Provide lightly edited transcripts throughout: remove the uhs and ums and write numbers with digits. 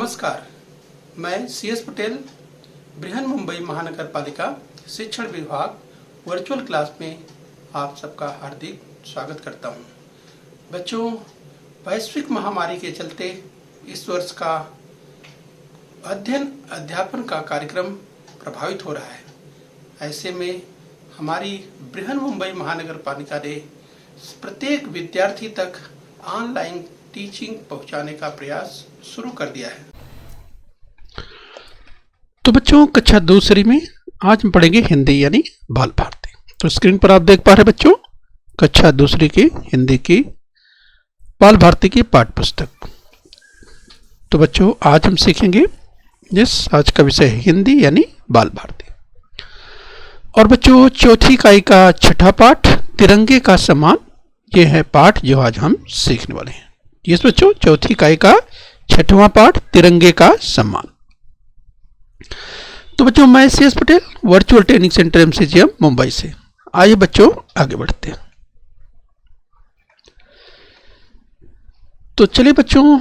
नमस्कार, मैं CS पटेल बृहन मुंबई महानगर पालिका शिक्षण विभाग वर्चुअल क्लास में आप सबका हार्दिक स्वागत करता हूं। बच्चों, वैश्विक महामारी के चलते इस वर्ष का अध्ययन अध्यापन का कार्यक्रम प्रभावित हो रहा है। ऐसे में हमारी बृहन मुंबई महानगर पालिका ने प्रत्येक विद्यार्थी तक ऑनलाइन टीचिंग पहुंचाने का प्रयास शुरू कर दिया है। तो बच्चों, कक्षा दूसरी में आज हम पढ़ेंगे हिंदी यानी बाल भारती। तो स्क्रीन पर आप देख पा रहे हैं बच्चों, कक्षा दूसरी की हिंदी की बाल भारती की पाठ्य पुस्तक। तो बच्चों, आज हम सीखेंगे आज का विषय है हिंदी यानी बाल भारती। और बच्चों, चौथी इकाई का छठा पाठ तिरंगे का सम्मान, ये है पाठ जो आज हम सीखने वाले हैं। यस बच्चों, चौथी इकाई का छठवां पाठ तिरंगे का सम्मान। तो बच्चों, मैं CS Patel virtual training centre MCGM Mumbai से। आइए बच्चों आगे बढ़ते हैं। तो चलिए बच्चों,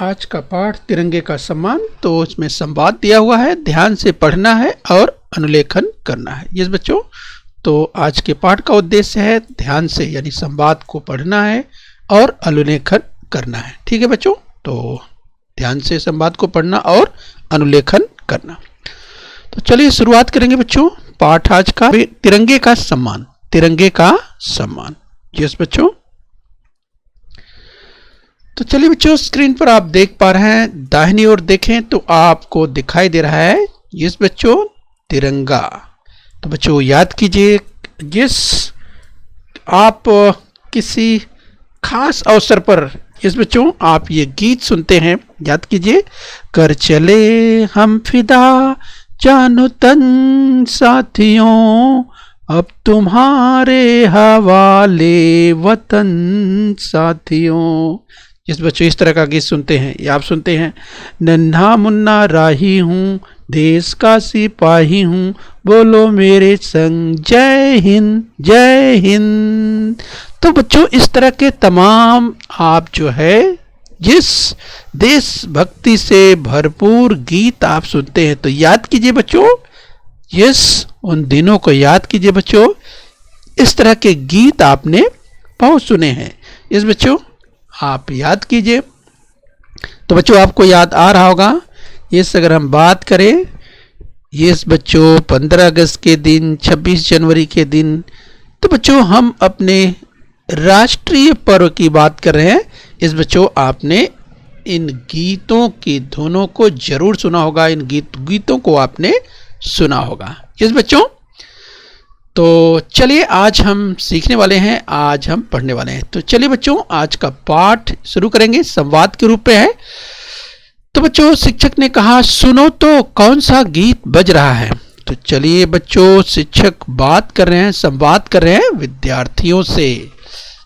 आज का पाठ तिरंगे का सम्मान। तो इसमें संवाद दिया हुआ है, ध्यान से पढ़ना है और अनुलेखन करना है। यस बच्चों, तो आज के पाठ का उद्देश्य है ध्यान से यानी संवाद को पढ़ना है और अनुलेखन करना है। ठीक है बच्चों, तो ध्यान से संवाद को पढ़ना और अनुलेखन करना। तो चलिए शुरुआत करेंगे बच्चों पाठ आज का तिरंगे का सम्मान। तिरंगे का सम्मान, यस बच्चों। तो चलिए बच्चों, स्क्रीन पर आप देख पा रहे हैं, दाहिनी ओर देखें तो आपको दिखाई दे रहा है यस बच्चों तिरंगा। तो बच्चों याद कीजिए, जिस आप किसी खास अवसर पर इस बच्चों आप ये गीत सुनते हैं, याद कीजिए, कर चले हम फिदा जानो तन साथियों, अब तुम्हारे हवाले वतन साथियों। इस बच्चों इस तरह का गीत सुनते हैं, ये आप सुनते हैं, नन्हा मुन्ना राही हूँ, देश का सिपाही हूँ, बोलो मेरे संग जय हिंद जय हिंद। तो बच्चों इस तरह के तमाम आप जो है जिस देशभक्ति से भरपूर गीत आप सुनते हैं, तो याद कीजिए बच्चों, यस उन दिनों को याद कीजिए बच्चों, इस तरह के गीत आपने बहुत सुने हैं। इस बच्चों आप याद कीजिए। तो बच्चों आपको याद आ रहा होगा, यस अगर हम बात करें यस बच्चों 15 अगस्त के दिन, 26 जनवरी के दिन, तो बच्चों हम अपने राष्ट्रीय पर्व की बात कर रहे हैं। इस बच्चों आपने इन गीतों की धुनों को जरूर सुना होगा, इन गीतों को आपने सुना होगा। इस बच्चों तो चलिए आज हम सीखने वाले हैं, आज हम पढ़ने वाले हैं। तो चलिए बच्चों आज का पाठ शुरू करेंगे, संवाद के रूप में है। तो बच्चों शिक्षक ने कहा, सुनो तो कौन सा गीत बज रहा है। तो चलिए बच्चों, शिक्षक बात कर रहे हैं, संवाद कर रहे हैं विद्यार्थियों से।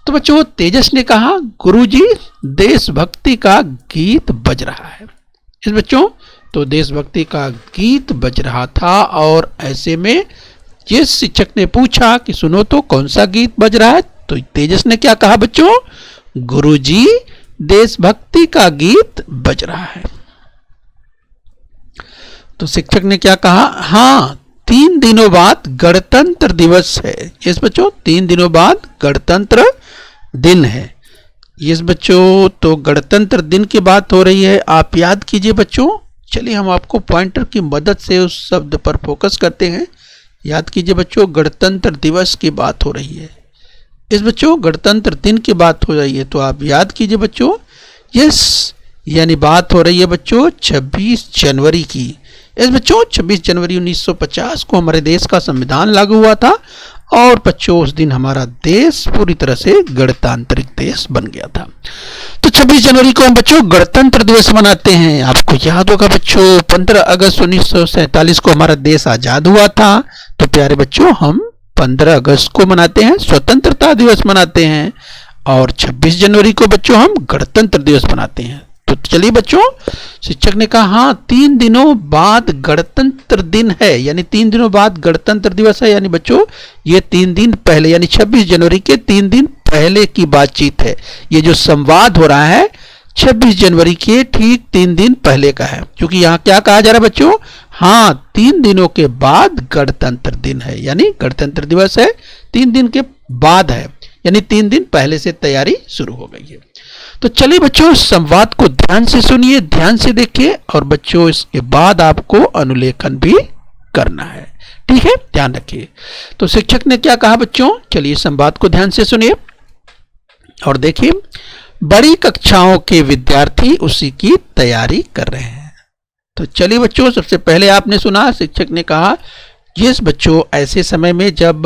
तो बच्चों तेजस ने कहा, गुरुजी देशभक्ति का गीत बज रहा है। इस बच्चों तो देशभक्ति का गीत बज रहा था, और ऐसे में जिस शिक्षक ने पूछा कि सुनो तो कौन सा गीत बज रहा है, तो तेजस ने क्या कहा बच्चों, गुरुजी देशभक्ति का गीत बज रहा है। तो शिक्षक ने क्या कहा, हाँ 3 दिनों बाद गणतंत्र दिवस है। इस बच्चों 3 दिनों बाद गणतंत्र दिन है। इस बच्चों तो गणतंत्र दिन की बात हो रही है, आप याद कीजिए बच्चों। चलिए हम आपको पॉइंटर की मदद से उस शब्द पर फोकस करते हैं। याद कीजिए बच्चों, गणतंत्र दिवस की बात हो रही है। इस बच्चों गणतंत्र दिन की बात हो रही है, तो आप याद कीजिए बच्चों, यस यानी बात हो रही है बच्चों 26 जनवरी की। इस बच्चों 26 जनवरी 1950 को हमारे देश का संविधान लागू हुआ था, और बच्चों उस दिन हमारा देश पूरी तरह से गणतांत्रिक देश बन गया था। तो 26 जनवरी को हम बच्चों गणतंत्र दिवस मनाते हैं। आपको याद होगा बच्चों 15 अगस्त 1947 को हमारा देश आजाद हुआ था। तो प्यारे बच्चों हम 15 अगस्त को मनाते हैं, स्वतंत्रता दिवस मनाते हैं, और 26 जनवरी को बच्चों हम गणतंत्र दिवस मनाते हैं। तो चलिए बच्चों, शिक्षक ने कहा हाँ 3 दिनों बाद गणतंत्र दिन है, यानी 3 दिनों बाद गणतंत्र दिवस है, यानी बच्चों ये 3 दिन पहले यानी 26 जनवरी के 3 दिन पहले की बातचीत है। ये जो संवाद हो रहा है 26 जनवरी के ठीक 3 दिन पहले का है, क्योंकि यहाँ क्या कहा जा रहा है बच्चों, हाँ 3 दिनों के बाद गणतंत्र दिन है, यानी गणतंत्र दिवस है 3 दिन के बाद है, यानी 3 दिन पहले से तैयारी शुरू हो गई है। तो चलिए बच्चों, संवाद को ध्यान से सुनिए, ध्यान से देखिए, और बच्चों इसके बाद आपको अनुलेखन भी करना है, ठीक है, ध्यान रखिए। तो शिक्षक ने क्या कहा बच्चों, चलिए संवाद को ध्यान से सुनिए और देखिए। बड़ी कक्षाओं के विद्यार्थी उसी की तैयारी कर रहे हैं। तो चलिए बच्चों, सबसे पहले आपने सुना शिक्षक ने कहा, जिस बच्चों ऐसे समय में जब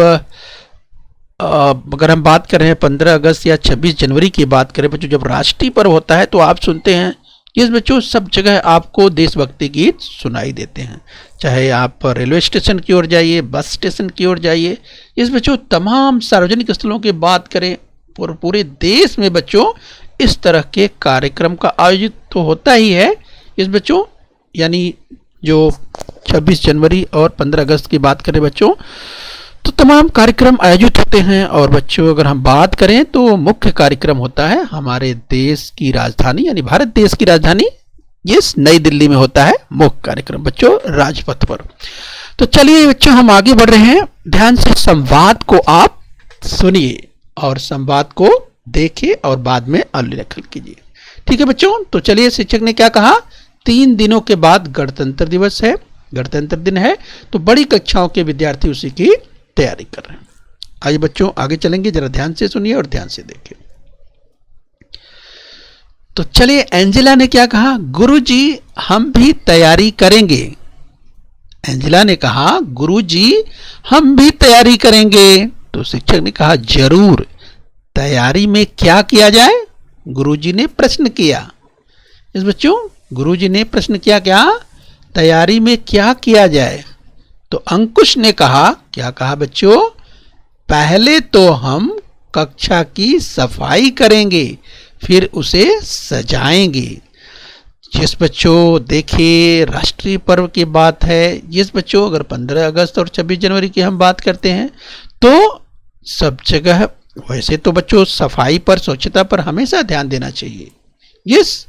अगर हम बात कर रहे हैं 15 अगस्त या 26 जनवरी की बात करें बच्चों, जब राष्ट्रीय पर्व होता है तो आप सुनते हैं जिस बच्चों सब जगह आपको देशभक्ति गीत सुनाई देते हैं, चाहे आप रेलवे स्टेशन की ओर जाइए, बस स्टेशन की ओर जाइए, इस बच्चों तमाम सार्वजनिक स्थलों की बात करें और पूरे देश में बच्चों इस तरह के कार्यक्रम का आयोजित तो होता ही है इस बच्चों, यानी जो 26 जनवरी और 15 अगस्त की बात करें बच्चों तो तमाम कार्यक्रम आयोजित होते हैं। और बच्चों अगर हम बात करें तो मुख्य कार्यक्रम होता है हमारे देश की राजधानी, यानी भारत देश की राजधानी इस नई दिल्ली में होता है मुख्य कार्यक्रम बच्चों, राजपथ पर। तो चलिए बच्चों हम आगे बढ़ रहे हैं, ध्यान से संवाद को आप सुनिए और संवाद को देखिए और बाद में अनुलेखन कीजिए, ठीक है बच्चों। तो चलिए शिक्षक ने क्या कहा, 3 दिनों के बाद गणतंत्र दिवस है, गणतंत्र दिन है, तो बड़ी कक्षाओं के विद्यार्थी उसी की तैयारी कर रहे हैं। आइए बच्चों आगे चलेंगे, जरा ध्यान से सुनिए और ध्यान से देखिए। तो चलिए एंजेला ने क्या कहा, गुरुजी हम भी तैयारी करेंगे। एंजेला ने कहा गुरुजी हम भी तैयारी करेंगे। तो शिक्षक ने कहा जरूर, तैयारी में क्या किया जाए, गुरुजी ने प्रश्न किया। इस बच्चों गुरुजी ने प्रश्न किया, क्या तैयारी में क्या किया जाए। तो अंकुश ने कहा, क्या कहा बच्चों, पहले तो हम कक्षा की सफाई करेंगे फिर उसे सजाएंगे। जिस बच्चों देखिए राष्ट्रीय पर्व की बात है, जिस बच्चों अगर 15 अगस्त और 26 जनवरी की हम बात करते हैं तो सब जगह वैसे तो बच्चों सफाई पर, स्वच्छता पर हमेशा ध्यान देना चाहिए, यस,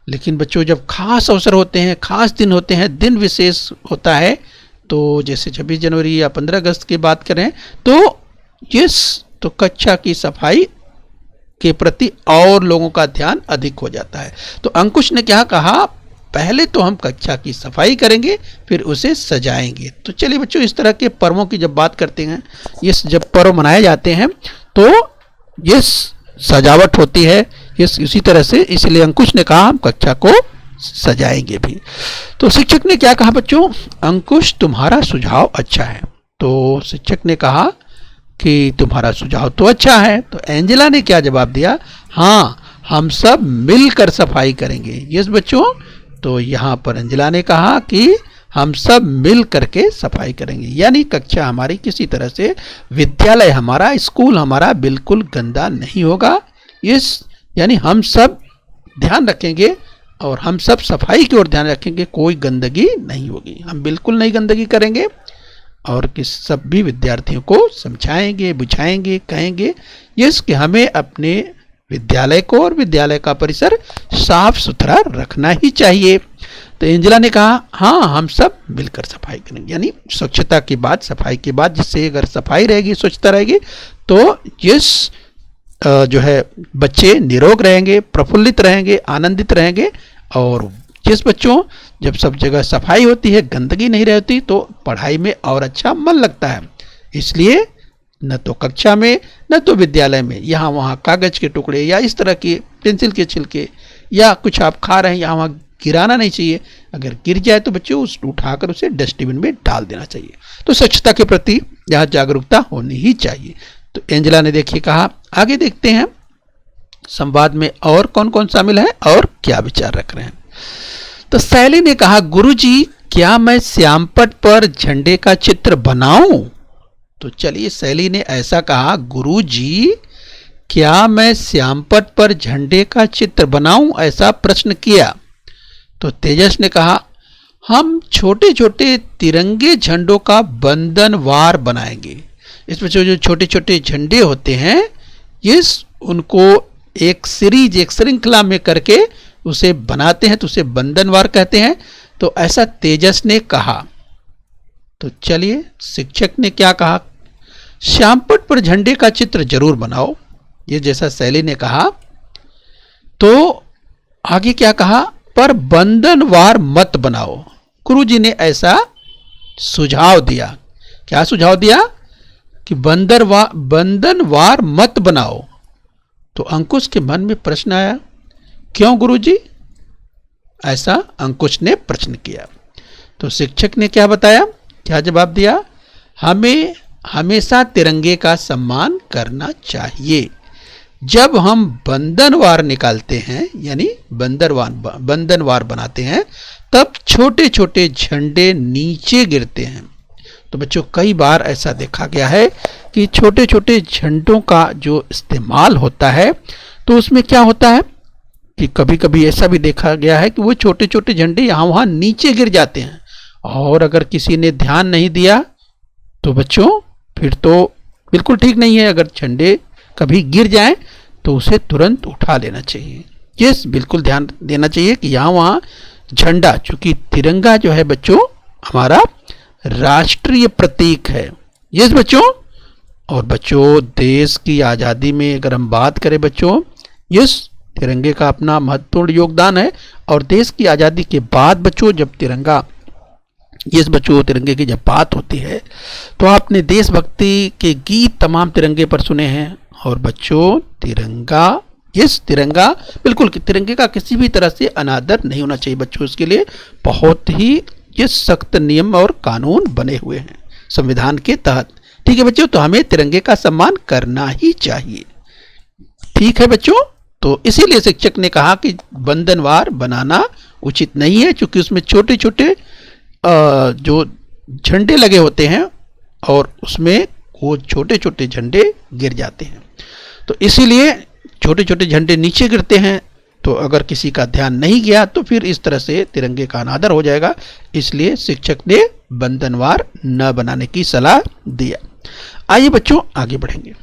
लेकिन बच्चों जब खास अवसर होते हैं, खास दिन होते हैं, दिन विशेष होता है, तो जैसे 26 जनवरी या 15 अगस्त की बात करें तो यस, तो कक्षा की सफाई के प्रति और लोगों का ध्यान अधिक हो जाता है। तो अंकुश ने क्या कहा, पहले तो हम कक्षा की सफाई करेंगे फिर उसे सजाएंगे। तो चलिए बच्चों इस तरह के पर्वों की जब बात करते हैं, ये जब पर्व मनाए जाते हैं तो ये सजावट होती है, इसी तरह से, इसलिए अंकुश ने कहा हम कक्षा को सजाएंगे भी। तो शिक्षक ने क्या कहा बच्चों, अंकुश तुम्हारा सुझाव अच्छा है। तो शिक्षक ने कहा कि तुम्हारा सुझाव तो अच्छा है। तो एंजेला ने क्या जवाब दिया, हाँ हम सब मिलकर सफाई करेंगे। यस बच्चों, तो यहाँ पर एंजेला ने कहा कि हम सब मिल करके सफाई करेंगे, यानी कक्षा हमारी किसी तरह से, विद्यालय हमारा, स्कूल हमारा बिल्कुल गंदा नहीं होगा। इस यानी हम सब ध्यान रखेंगे और हम सब सफाई की ओर ध्यान रखेंगे, कोई गंदगी नहीं होगी, हम बिल्कुल नहीं गंदगी करेंगे और किस सब भी विद्यार्थियों को समझाएंगे, बुझाएंगे, कहेंगे यस कि हमें अपने विद्यालय को और विद्यालय का परिसर साफ सुथरा रखना ही चाहिए। तो एंजेला ने कहा हाँ हम सब मिलकर सफाई करेंगे, यानी स्वच्छता की बात, सफाई की बात, जिससे अगर सफाई रहेगी, स्वच्छता रहेगी तो जिस जो है बच्चे निरोग रहेंगे, प्रफुल्लित रहेंगे, आनंदित रहेंगे। और जिस बच्चों जब सब जगह सफाई होती है, गंदगी नहीं रहती, तो पढ़ाई में और अच्छा मन लगता है। इसलिए न तो कक्षा में न तो विद्यालय में यहाँ वहाँ कागज के टुकड़े या इस तरह के पेंसिल के छिलके या कुछ आप खा रहे हैं यहाँ वहाँ गिराना नहीं चाहिए। अगर गिर जाए तो बच्चों उठाकर उसे डस्टबिन में डाल देना चाहिए। तो स्वच्छता के प्रति यहाँ जागरूकता होनी ही चाहिए। तो एंजेला ने देखिए कहा। आगे देखते हैं संवाद में और कौन कौन शामिल है और क्या विचार रख रहे हैं। तो शैली ने कहा गुरुजी क्या मैं श्यामपट्ट पर झंडे का चित्र बनाऊं। तो चलिए शैली ने ऐसा कहा गुरुजी क्या मैं श्यामपट्ट पर झंडे का चित्र बनाऊं, ऐसा प्रश्न किया। तो तेजस ने कहा हम छोटे छोटे तिरंगे झंडों का बंधनवार बनाएंगे। इसमें जो छोटे छोटे झंडे होते हैं उनको एक सीरीज, एक श्रृंखला में करके उसे बनाते हैं तो उसे बंधनवार कहते हैं। तो ऐसा तेजस ने कहा। तो चलिए शिक्षक ने क्या कहा, श्यामपट्ट पर झंडे का चित्र जरूर बनाओ, ये जैसा शैली ने कहा। तो आगे क्या कहा, पर बंधनवार मत बनाओ। गुरुजी ने ऐसा सुझाव दिया। क्या सुझाव दिया कि बंधनवार मत बनाओ। तो अंकुश के मन में प्रश्न आया, क्यों गुरुजी? ऐसा अंकुश ने प्रश्न किया। तो शिक्षक ने क्या बताया, क्या जवाब दिया, हमें हमेशा तिरंगे का सम्मान करना चाहिए। जब हम बंधनवार निकालते हैं यानी बंधनवार बनाते हैं तब छोटे छोटे झंडे नीचे गिरते हैं। तो बच्चों कई बार ऐसा देखा गया है कि छोटे छोटे झंडों का जो इस्तेमाल होता है तो उसमें क्या होता है कि कभी कभी ऐसा भी देखा गया है कि वो छोटे छोटे झंडे यहाँ वहाँ नीचे गिर जाते हैं, और अगर किसी ने ध्यान नहीं दिया तो बच्चों फिर तो बिल्कुल ठीक नहीं है। अगर झंडे कभी गिर जाएं तो उसे तुरंत उठा लेना चाहिए। यस, बिल्कुल ध्यान देना चाहिए कि यहाँ वहाँ झंडा, चूंकि तिरंगा जो है बच्चों हमारा राष्ट्रीय प्रतीक है। यस बच्चों, और बच्चों देश की आज़ादी में अगर हम बात करें बच्चों, यस तिरंगे का अपना महत्वपूर्ण योगदान है। और देश की आज़ादी के बाद बच्चों जब तिरंगा, यस बच्चों तिरंगे की जब बात होती है तो आपने देशभक्ति के गीत तमाम तिरंगे पर सुने हैं। और बच्चों तिरंगा, यस तिरंगा बिल्कुल, तिरंगे का किसी भी तरह से अनादर नहीं होना चाहिए बच्चों। इसके लिए बहुत ही ये सख्त नियम और कानून बने हुए हैं संविधान के तहत। ठीक है बच्चों, तो हमें तिरंगे का सम्मान करना ही चाहिए। ठीक है बच्चों, तो इसीलिए शिक्षक ने कहा कि बंधनवार बनाना उचित नहीं है, क्योंकि उसमें छोटे छोटे जो झंडे लगे होते हैं और उसमें वो छोटे छोटे झंडे गिर जाते हैं। तो इसीलिए छोटे छोटे झंडे नीचे गिरते हैं, तो अगर किसी का ध्यान नहीं गया तो फिर इस तरह से तिरंगे का अनादर हो जाएगा। इसलिए शिक्षक ने बंधनवार न बनाने की सलाह दिया। आइए बच्चों आगे बढ़ेंगे।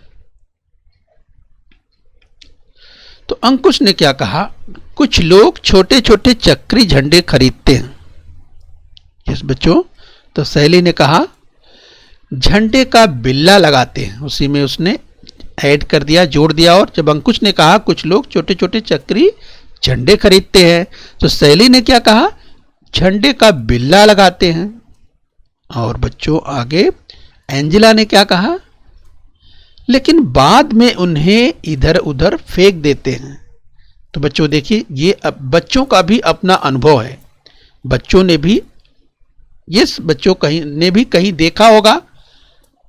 तो अंकुश ने क्या कहा, कुछ लोग छोटे छोटे चक्री झंडे खरीदते हैं। यस बच्चों, तो शैली ने कहा झंडे का बिल्ला लगाते हैं, उसी में उसने ऐड कर दिया, जोड़ दिया। और जब अंकुश ने कहा कुछ लोग छोटे छोटे चक्री झंडे खरीदते हैं, तो शैली ने क्या कहा, झंडे का बिल्ला लगाते हैं। और बच्चों आगे एंजेला ने क्या कहा, लेकिन बाद में उन्हें इधर उधर फेंक देते हैं। तो बच्चों देखिए, ये बच्चों का भी अपना अनुभव है। बच्चों ने भी, यस बच्चों कहीं देखा होगा,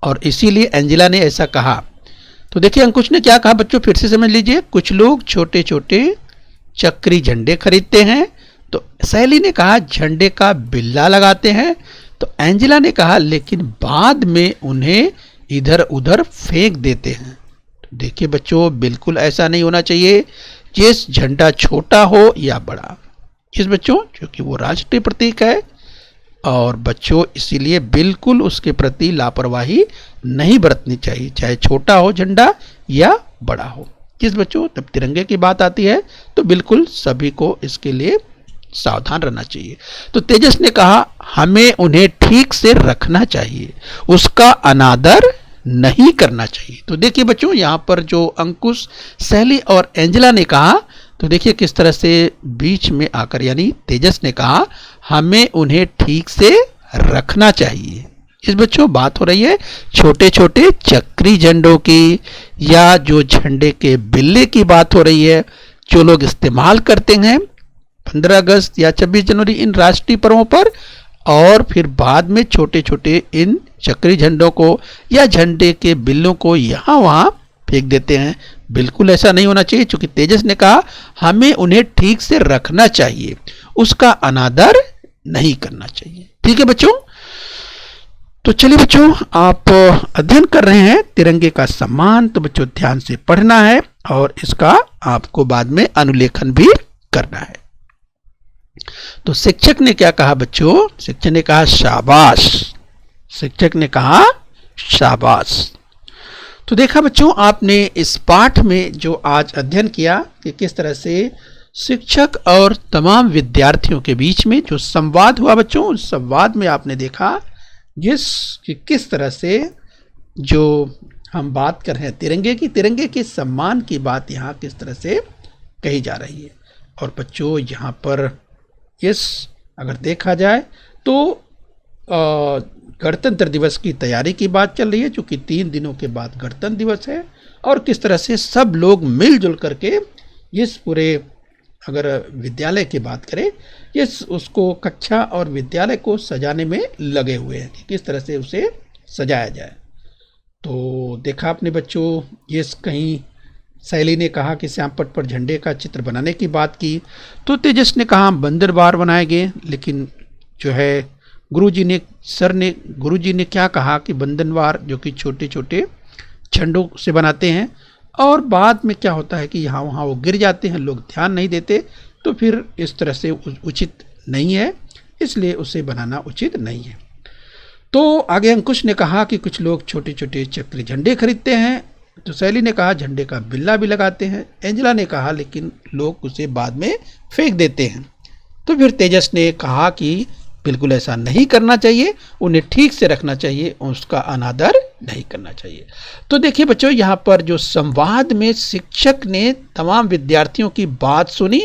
और इसीलिए एंजेला ने ऐसा कहा। तो देखिए अंकुश ने क्या कहा बच्चों, फिर से समझ लीजिए, कुछ लोग छोटे छोटे चक्री झंडे खरीदते हैं। तो शैली ने कहा झंडे का बिल्ला लगाते हैं। तो एंजेला ने कहा लेकिन बाद में उन्हें इधर उधर फेंक देते हैं। तो देखिए बच्चों बिल्कुल ऐसा नहीं होना चाहिए, जिस झंडा छोटा हो या बड़ा, जिस बच्चों क्योंकि वो राष्ट्रीय प्रतीक है। और बच्चों इसीलिए बिल्कुल उसके प्रति लापरवाही नहीं बरतनी चाहिए, चाहे छोटा हो झंडा या बड़ा हो। किस बच्चों, तब तिरंगे की बात आती है तो बिल्कुल सभी को इसके लिए सावधान रहना चाहिए। तो तेजस ने कहा हमें उन्हें ठीक से रखना चाहिए, उसका अनादर नहीं करना चाहिए। तो देखिए बच्चों यहाँ पर जो अंकुश, शैली और एंजेला ने कहा, तो देखिए किस तरह से बीच में आकर, यानी तेजस ने कहा हमें उन्हें ठीक से रखना चाहिए। इस बच्चों बात हो रही है छोटे छोटे चक्री झंडों की, या जो झंडे के बिल्ले की बात हो रही है, जो लोग इस्तेमाल करते हैं 15 अगस्त या 26 जनवरी इन राष्ट्रीय पर्वों पर, और फिर बाद में छोटे छोटे इन चक्री झंडों को या झंडे के बिल्लों को यहाँ वहाँ फेंक देते हैं। बिल्कुल ऐसा नहीं होना चाहिए, क्योंकि तेजस ने कहा हमें उन्हें ठीक से रखना चाहिए, उसका अनादर नहीं करना चाहिए। ठीक है बच्चों, तो चलिए बच्चों आप अध्ययन कर रहे हैं तिरंगे का सम्मान, तो बच्चों ध्यान से पढ़ना है और इसका आपको बाद में अनुलेखन भी करना है। तो शिक्षक ने क्या कहा बच्चों, शिक्षक ने कहा शाबाश, शिक्षक ने कहा शाबाश। तो देखा बच्चों, आपने इस पाठ में जो आज अध्ययन किया कि किस तरह से शिक्षक और तमाम विद्यार्थियों के बीच में जो संवाद हुआ बच्चों, उस संवाद में आपने देखा कि किस तरह से जो हम बात कर रहे हैं तिरंगे के सम्मान की बात यहाँ किस तरह से कही जा रही है। और बच्चों यहाँ पर अगर देखा जाए तो गणतंत्र दिवस की तैयारी की बात चल रही है, जो कि 3 दिनों के बाद गणतंत्र दिवस है, और किस तरह से सब लोग मिलजुल करके इस पूरे, अगर विद्यालय की बात करें, उसको कक्षा और विद्यालय को सजाने में लगे हुए हैं कि किस तरह से उसे सजाया जाए। तो देखा आपने बच्चों, कहीं शैली ने कहा कि श्याम पट पर झंडे का चित्र बनाने की बात की, तो तेजस ने कहा बंदरबार बनाएंगे, लेकिन जो है गुरुजी ने क्या कहा कि बंदनवार जो कि छोटे छोटे झंडों से बनाते हैं, और बाद में क्या होता है कि यहाँ वहाँ वो गिर जाते हैं, लोग ध्यान नहीं देते, तो फिर इस तरह से उचित नहीं है, इसलिए उसे बनाना उचित नहीं है। तो आगे अंकुश ने कहा कि कुछ लोग छोटे छोटे चक्री झंडे खरीदते हैं, तो शैली ने कहा झंडे का बिल्ला भी लगाते हैं। एंजेला ने कहा लेकिन लोग उसे बाद में फेंक देते हैं। तो फिर तेजस ने कहा कि बिल्कुल ऐसा नहीं करना चाहिए, उन्हें ठीक से रखना चाहिए, उसका अनादर नहीं करना चाहिए। तो देखिए बच्चों, यहाँ पर जो संवाद में शिक्षक ने तमाम विद्यार्थियों की बात सुनी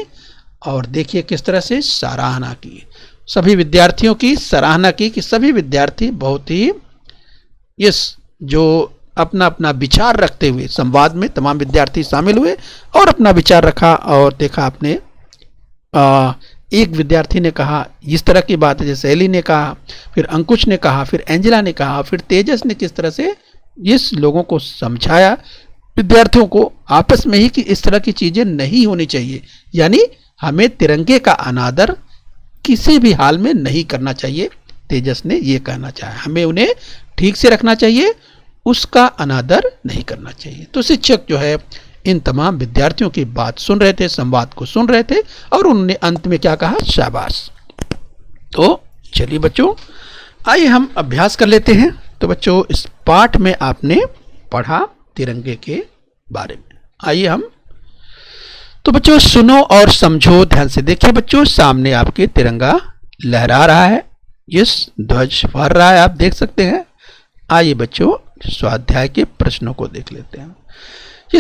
और देखिए किस तरह से सराहना की, सभी विद्यार्थियों की सराहना की कि सभी विद्यार्थी बहुत ही जो अपना अपना विचार रखते हुए संवाद में तमाम विद्यार्थी शामिल हुए और अपना विचार रखा। और देखा आपने एक विद्यार्थी ने कहा इस तरह की बात है, जैसे शैली ने कहा, फिर अंकुश ने कहा, फिर एंजेला ने कहा, फिर तेजस ने किस तरह से इस लोगों को समझाया विद्यार्थियों को आपस में ही कि इस तरह की चीज़ें नहीं होनी चाहिए, यानी हमें तिरंगे का अनादर किसी भी हाल में नहीं करना चाहिए। तेजस ने ये कहना चाहा, हमें उन्हें ठीक से रखना चाहिए, उसका अनादर नहीं करना चाहिए। तो शिक्षक जो है इन तमाम विद्यार्थियों की बात सुन रहे थे, संवाद को सुन रहे थे, और उन्होंने अंत में क्या कहा, शाबाश। तो चलिए बच्चों, आइए हम अभ्यास कर लेते हैं। तो बच्चों, इस पाठ में आपने पढ़ा तिरंगे के बारे में। आइए हम, तो बच्चों सुनो और समझो, ध्यान से देखिए बच्चों, सामने आपके तिरंगा लहरा रहा है, ध्वज फहर रहा है, आप देख सकते हैं। आइए बच्चों स्वाध्याय के प्रश्नों को देख लेते हैं।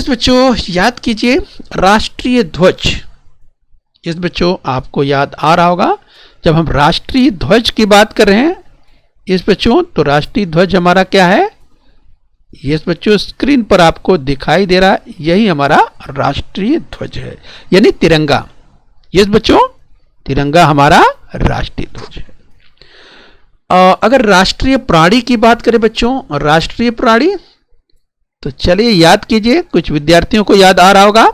बच्चों याद कीजिए राष्ट्रीय ध्वज। बच्चों आपको याद आ रहा होगा जब हम राष्ट्रीय ध्वज की बात कर रहे हैं बच्चों, तो राष्ट्रीय ध्वज हमारा क्या है, बच्चों स्क्रीन पर आपको दिखाई दे रहा है, यही हमारा राष्ट्रीय ध्वज है, यानी तिरंगा। बच्चों तिरंगा हमारा राष्ट्रीय ध्वज है। अगर राष्ट्रीय प्राणी की बात करें बच्चों, राष्ट्रीय प्राणी, तो चलिए याद कीजिए, कुछ विद्यार्थियों को याद आ रहा होगा,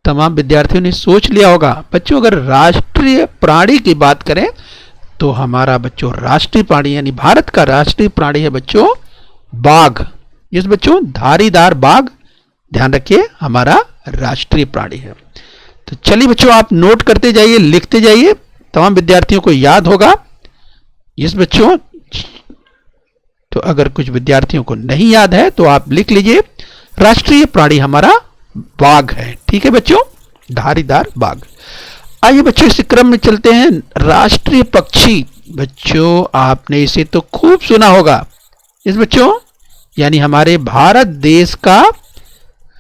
तमाम विद्यार्थियों ने सोच लिया होगा। बच्चों अगर राष्ट्रीय प्राणी की बात करें तो हमारा बच्चों राष्ट्रीय प्राणी यानी भारत का राष्ट्रीय प्राणी है बच्चों बाघ। बच्चों धारीदार बाघ, ध्यान रखिए, हमारा राष्ट्रीय प्राणी है। तो चलिए बच्चों आप नोट करते जाइए, लिखते जाइए, तमाम विद्यार्थियों को याद होगा। बच्चों तो अगर कुछ विद्यार्थियों को नहीं याद है तो आप लिख लीजिए, राष्ट्रीय प्राणी हमारा बाघ है। ठीक है बच्चों, धारीदार बाघ। आइए बच्चों इस क्रम में चलते हैं। राष्ट्रीय पक्षी, बच्चों आपने इसे तो खूब सुना होगा। बच्चों यानी हमारे भारत देश का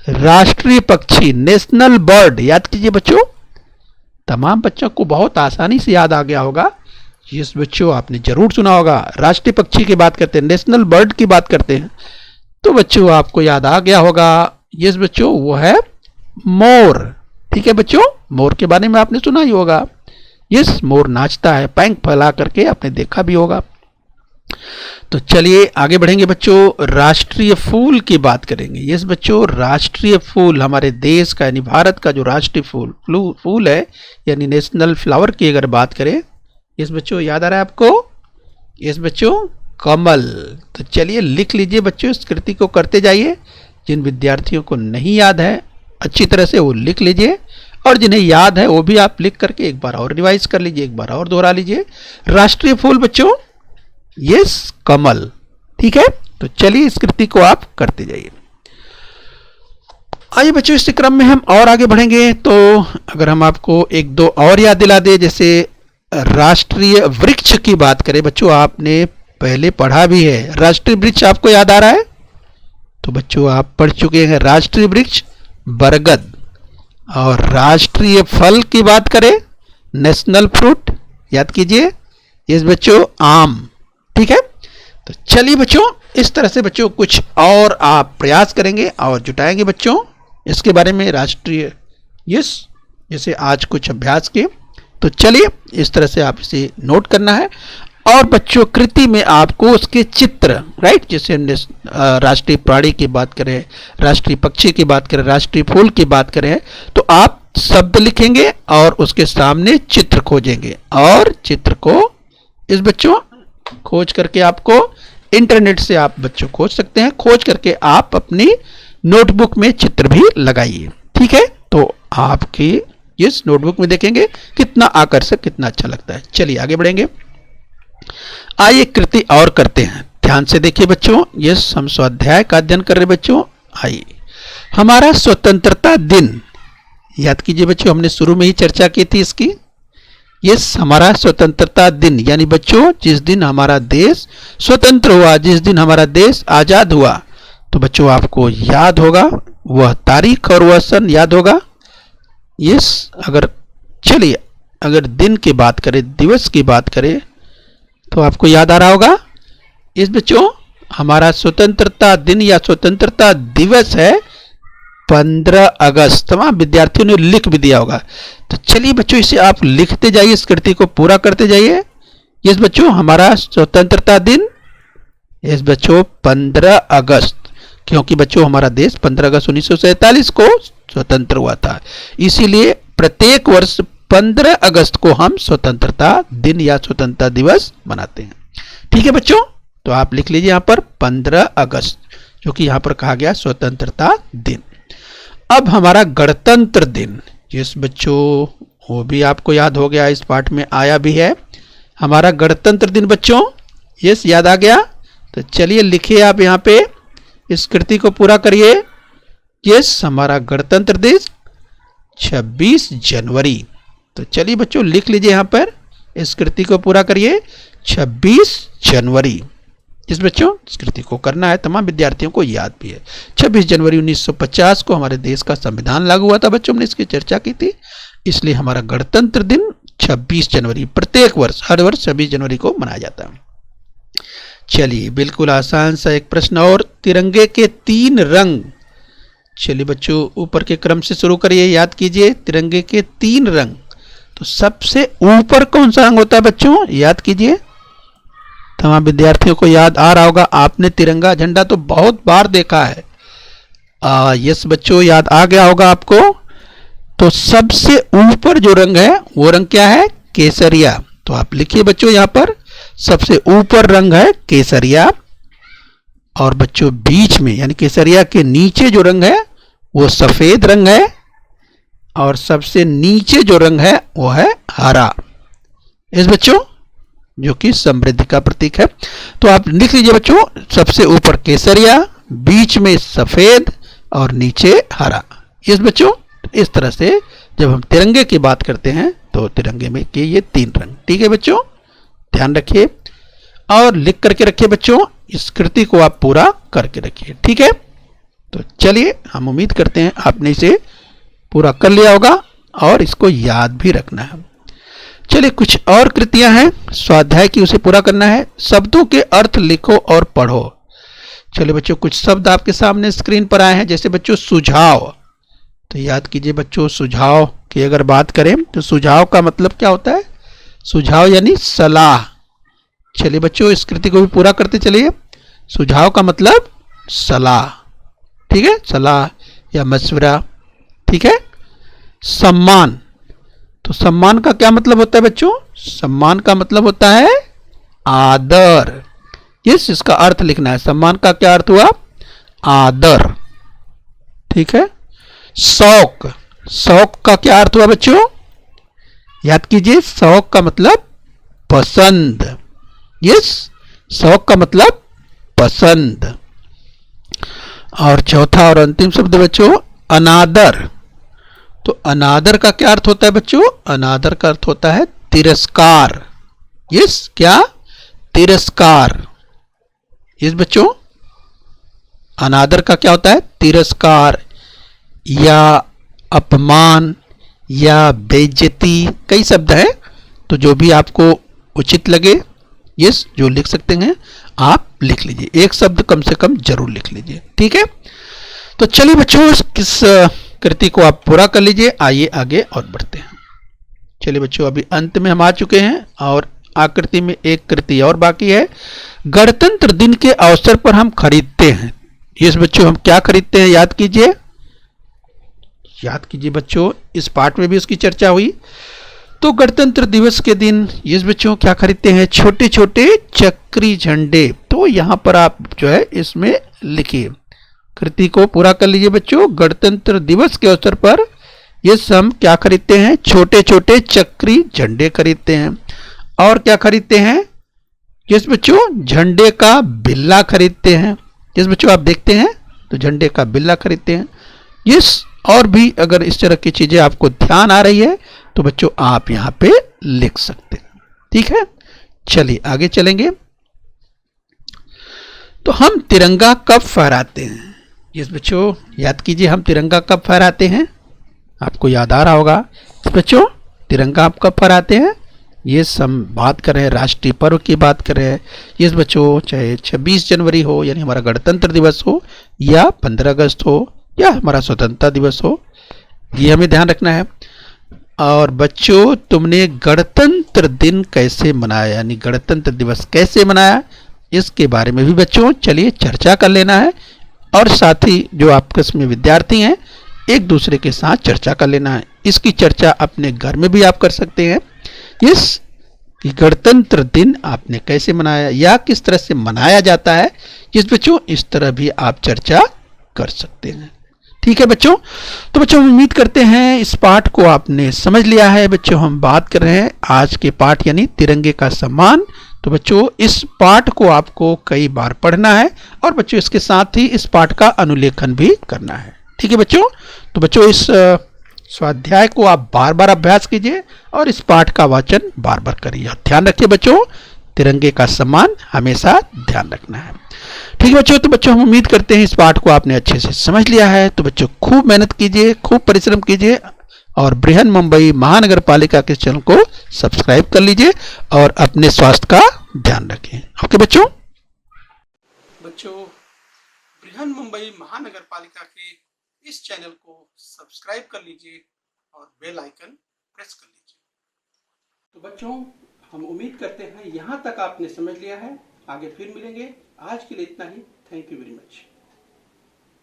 राष्ट्रीय पक्षी, नेशनल बर्ड, याद कीजिए बच्चों, तमाम बच्चों को बहुत आसानी से याद आ गया होगा। बच्चों आपने जरूर सुना होगा, राष्ट्रीय पक्षी की बात करते हैं, नेशनल बर्ड की बात करते हैं, तो बच्चों आपको याद आ गया होगा, बच्चों वो है मोर। ठीक है बच्चों, मोर के बारे में आपने सुना ही होगा। मोर नाचता है, पैंख फैला करके, आपने देखा भी होगा। तो चलिए आगे बढ़ेंगे बच्चों, राष्ट्रीय फूल की बात करेंगे। बच्चों राष्ट्रीय फूल हमारे देश का यानी भारत का जो राष्ट्रीय फूल है यानी नेशनल फ्लावर की अगर बात करें, बच्चों याद आ रहा है आपको, बच्चों कमल। तो चलिए लिख लीजिए बच्चों, इस कृति को करते जाइए। जिन विद्यार्थियों को नहीं याद है अच्छी तरह से वो लिख लीजिए, और जिन्हें याद है वो भी आप लिख करके एक बार और रिवाइज कर लीजिए, एक बार और दोहरा लीजिए। राष्ट्रीय फूल बच्चों कमल। ठीक है, तो चलिए इस कृति को आप करते जाइए। आइए बच्चों, इस क्रम में हम और आगे बढ़ेंगे। तो अगर हम आपको एक दो और याद दिला दे, जैसे राष्ट्रीय वृक्ष की बात करें बच्चों, आपने पहले पढ़ा भी है। राष्ट्रीय वृक्ष आपको याद आ रहा है? तो बच्चों आप पढ़ चुके हैं राष्ट्रीय वृक्ष बरगद। और राष्ट्रीय फल की बात करें, नेशनल फ्रूट याद कीजिए, इस बच्चों आम। ठीक है, तो चलिए बच्चों, इस तरह से बच्चों कुछ और आप प्रयास करेंगे और जुटाएंगे बच्चों इसके बारे में राष्ट्रीय यस, जैसे आज कुछ अभ्यास किए। तो चलिए इस तरह से आप इसे नोट करना है। और बच्चों कृति में आपको उसके चित्र, राइट, जैसे हमने राष्ट्रीय प्राणी की बात करें, राष्ट्रीय पक्षी की बात करें, राष्ट्रीय फूल की बात करें, तो आप शब्द लिखेंगे और उसके सामने चित्र खोजेंगे। और चित्र को इस बच्चों खोज करके आपको इंटरनेट से आप बच्चों खोज सकते हैं। खोज करके आप अपनी नोटबुक में चित्र भी लगाइए। ठीक है, तो आपकी इस नोटबुक में देखेंगे कितना आकर्षक, कितना अच्छा लगता है। चलिए आगे बढ़ेंगे। आइए कृति और करते हैं, ध्यान से देखिए बच्चों। यस, हम स्वाध्याय का अध्ययन कर रहे बच्चों। आइए, हमारा स्वतंत्रता दिन याद कीजिए बच्चों, हमने शुरू में ही चर्चा की थी इसकी। यस, हमारा स्वतंत्रता दिन, यानी बच्चों जिस दिन हमारा देश स्वतंत्र हुआ, जिस दिन हमारा देश आजाद हुआ, तो बच्चों आपको याद होगा वह तारीख और वह सन याद होगा। यस, अगर चलिए अगर दिन की बात करें, दिवस की बात करें, तो आपको याद आ रहा होगा इस बच्चों हमारा स्वतंत्रता दिन या स्वतंत्रता दिवस है 15 अगस्त। तमाम विद्यार्थियों ने लिख भी दिया होगा। तो चलिए बच्चों इसे आप लिखते जाइए, इस कृति को पूरा करते जाइए। इस बच्चों हमारा स्वतंत्रता दिन इस बच्चों 15 अगस्त, क्योंकि बच्चों हमारा देश 15 अगस्त 1947 को स्वतंत्र हुआ था, इसीलिए प्रत्येक वर्ष 15 अगस्त को हम स्वतंत्रता दिन या स्वतंत्रता दिवस मनाते हैं। ठीक है बच्चों, तो आप लिख लीजिए यहाँ पर 15 अगस्त, जो कि यहाँ पर कहा गया स्वतंत्रता दिन। अब हमारा गणतंत्र दिन, जिस बच्चों वो भी आपको याद हो गया, इस पाठ में आया भी है हमारा गणतंत्र दिन बच्चों। यस, याद आ गया? तो चलिए लिखिए आप यहाँ पे, इस कृति को पूरा करिए। यस, हमारा गणतंत्र दिवस 26 जनवरी। तो चलिए बच्चों लिख लीजिए यहाँ पर, इस कृति को पूरा करिए 26 जनवरी। इस बच्चों इस कृति को करना है, तमाम विद्यार्थियों को याद भी है। 26 जनवरी 1950 को हमारे देश का संविधान लागू हुआ था बच्चों, हमने इसकी चर्चा की थी। इसलिए हमारा गणतंत्र दिन 26 जनवरी प्रत्येक वर्ष, हर वर्ष 26 जनवरी को मनाया जाता है। चलिए बिल्कुल आसान सा एक प्रश्न और, तिरंगे के 3 रंग। चलिए बच्चों ऊपर के क्रम से शुरू करिए, याद कीजिए तिरंगे के 3 रंग। तो सबसे ऊपर कौन सा रंग होता है बच्चों, याद कीजिए। तमाम विद्यार्थियों को याद आ रहा होगा, आपने तिरंगा झंडा तो बहुत बार देखा है। यस बच्चों, याद आ गया होगा आपको। तो सबसे ऊपर जो रंग है वो रंग क्या है, केसरिया। तो आप लिखिए बच्चों यहाँ पर, सबसे ऊपर रंग है केसरिया। और बच्चों बीच में यानी केसरिया के नीचे जो रंग है वो सफेद रंग है, और सबसे नीचे जो रंग है वो है हरा। इस बच्चों जो कि समृद्धि का प्रतीक है। तो आप लिख लीजिए बच्चों, सबसे ऊपर केसरिया, बीच में सफेद और नीचे हरा। इस बच्चों इस तरह से जब हम तिरंगे की बात करते हैं तो तिरंगे में के ये 3 रंग। ठीक है बच्चों, ध्यान रखिए और लिख करके रखिए बच्चों, इस कृति को आप पूरा करके रखिए। ठीक है, तो चलिए हम उम्मीद करते हैं आपने इसे पूरा कर लिया होगा और इसको याद भी रखना है। चलिए कुछ और कृतियां हैं स्वाध्याय की, उसे पूरा करना है। शब्दों के अर्थ लिखो और पढ़ो। चलिए बच्चों कुछ शब्द आपके सामने स्क्रीन पर आए हैं, जैसे बच्चों सुझाव। तो याद कीजिए बच्चों, सुझाव की अगर बात करें तो सुझाव का मतलब क्या होता है, सुझाव यानी सलाह। चलिए बच्चों इस कृति को भी पूरा करते चलिए। सुझाव का मतलब सलाह, ठीक है, सलाह या मशवरा। ठीक है। सम्मान, तो सम्मान का क्या मतलब होता है बच्चों, सम्मान का मतलब होता है आदर। यस, इसका अर्थ लिखना है। सम्मान का क्या अर्थ हुआ, आदर। ठीक है। शौक, शौक का क्या अर्थ हुआ बच्चों, याद कीजिए, शौक का मतलब पसंद। यस, शौक का मतलब पसंद। और चौथा और अंतिम शब्द बच्चों अनादर। तो अनादर का क्या अर्थ होता है बच्चों? अनादर का अर्थ होता है तिरस्कार। यस, क्या? तिरस्कार। यस बच्चों, अनादर का क्या होता है? तिरस्कार या अपमान या बेइज्जती, कई शब्द हैं, तो जो भी आपको उचित लगे यस जो लिख सकते हैं आप लिख लीजिए। एक शब्द कम से कम जरूर लिख लीजिए, ठीक है। तो चलिए बच्चों, किस कृति को आप पूरा कर लीजिए। आइए आगे और बढ़ते हैं। चलिए बच्चों, अभी अंत में हम आ चुके हैं और आकृति में एक कृति और बाकी है। गणतंत्र दिन के अवसर पर हम खरीदते हैं। यस बच्चों, हम क्या खरीदते हैं? याद कीजिए, याद कीजिए बच्चों, इस पाठ में भी उसकी चर्चा हुई। तो गणतंत्र दिवस के दिन यस बच्चों क्या खरीदते हैं? छोटे छोटे चक्री झंडे। तो यहां पर आप जो है इसमें लिखिए, कृति को पूरा कर लीजिए बच्चों। गणतंत्र दिवस के अवसर पर यस हम क्या खरीदते हैं? छोटे छोटे चक्री झंडे खरीदते हैं। और क्या खरीदते हैं? यस बच्चों, झंडे का बिल्ला खरीदते हैं। यस बच्चों, आप देखते हैं तो झंडे का बिल्ला खरीदते हैं। यस, और भी अगर इस तरह की चीजें आपको ध्यान आ रही है तो बच्चों आप यहां पे लिख सकते हैं, ठीक है। चलिए आगे चलेंगे। तो हम तिरंगा कब फहराते हैं? यस बच्चों, याद कीजिए, हम तिरंगा कब फहराते हैं? आपको याद आ रहा होगा बच्चों, तिरंगा आप कब फहराते हैं? ये हम बात कर रहे हैं राष्ट्रीय पर्व की बात कर रहे हैं। यस बच्चों, चाहे 26 जनवरी हो यानी हमारा गणतंत्र दिवस हो, या 15 अगस्त हो, या हमारा स्वतंत्रता दिवस हो, ये हमें ध्यान रखना है। और बच्चों, तुमने गणतंत्र दिन कैसे मनाया यानी गणतंत्र दिवस कैसे मनाया, इसके बारे में भी बच्चों चलिए चर्चा कर लेना है। और साथ ही जो आपस में विद्यार्थी हैं एक दूसरे के साथ चर्चा कर लेना है। इसकी चर्चा अपने घर में भी आप कर सकते हैं। इस गणतंत्र दिन आपने कैसे मनाया या किस तरह से मनाया जाता है, इस बच्चों इस तरह भी आप चर्चा कर सकते हैं, ठीक है बच्चों। तो बच्चों उम्मीद करते हैं इस पाठ को आपने समझ लिया है। बच्चों हम बात कर रहे हैं आज के पाठ यानी तिरंगे का सम्मान। तो बच्चों इस पाठ को आपको कई बार पढ़ना है और बच्चों इसके साथ ही इस पाठ का अनुलेखन भी करना है, ठीक है बच्चों। तो बच्चों इस स्वाध्याय को आप बार बार अभ्यास कीजिए और इस पाठ का वाचन बार बार करिए। ध्यान रखिए बच्चों, तिरंगे का सम्मान हमेशा ध्यान रखना है, ठीक है बच्चों। तो बच्चों हम उम्मीद करते हैं इस पाठ को आपने अच्छे से समझ लिया है। तो बच्चों खूब मेहनत कीजिए, खूब परिश्रम कीजिए और बृहन मुंबई महानगर पालिका के चैनल को सब्सक्राइब कर लीजिए और अपने स्वास्थ्य का ध्यान रखें। ओके बच्चों। बच्चों, बृहन मुंबई महानगर पालिका के इस चैनल को सब्सक्राइब कर लीजिए और बेल आइकन प्रेस कर लीजिए। तो बच्चों हम उम्मीद करते हैं यहाँ तक आपने समझ लिया है। आगे फिर मिलेंगे। आज के लिए इतना ही। Thank you very much.